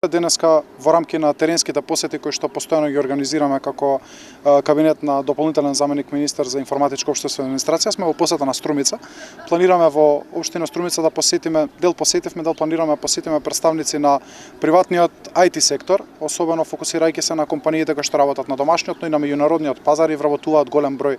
Денеска во рамки на теренските посети кои што постојано ги организираме како кабинет на дополнителен заменик министер за информатичка општествена администрација, сме во посета на Струмица. Планираме во општина Струмица да посетиме, дел планираме да посетиме представници на приватниот IT сектор, особено фокусирајќи се на компаниите кои што работат на домашниот, но и на меѓународниот пазар и вработуваат голем број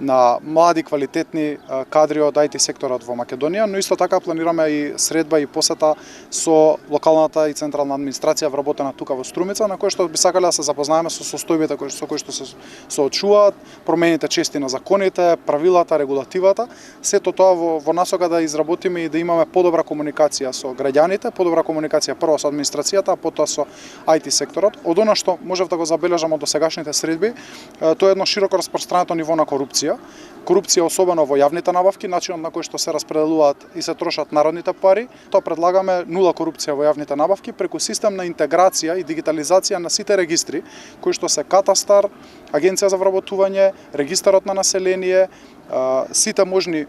на млади квалитетни кадри од IT секторот во Македонија, но исто така планираме и средба и посета со локалната и централна администрација вработена тука во Струмица, на кој што би сакале да се запознаеме со состојбите со кои што се соочуваат, промените чести на законите, правилата, регулативата, сето тоа во насока да изработиме и да имаме подобра комуникација со граѓаните, подобра комуникација прво со администрацијата, а потоа со IT секторот. Од она што можев да го забележам од досегашните средби, тоа е едно широко распространето ниво на корупција. Корупција особено во јавните набавки, начинот на кој што се распределуваат и се трошат народните пари. Тоа предлагаме нула корупција во јавните набавки преку систем на интеграција и дигитализација на сите регистри, кои што се катастар, агенција за вработување, регистарот на население, сите можни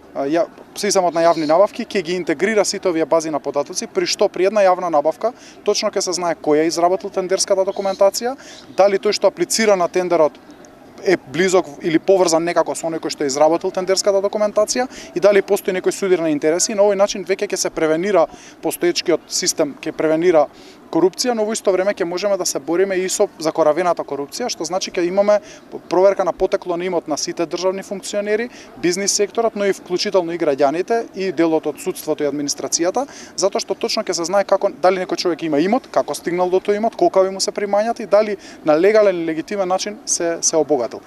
системот на јавни набавки ќе ги интегрира сите овие бази на податоци, при што при една јавна набавка точно ќе се знае кој е изработил тендерската документација, дали тој што аплицира на тендерот е близок или поврзан некако со оној кој што е изработил тендерската документација и дали постои некој судир на интереси. На овој начин веќе ќе се превенира постоечкиот систем, ќе превенира корупција, но во исто време ќе можеме да се бориме и со закоравената корупција, што значи ќе имаме проверка на потекло на имот на сите државни функционери, бизнис секторот, но и вклучително и граѓаните и делот од судството и администрацијата, затоа што точно ќе се знае како дали некој човек има имот, како стигнал до тој имот, колкави му се примањата и дали на легален и легитимен начин се обогатил.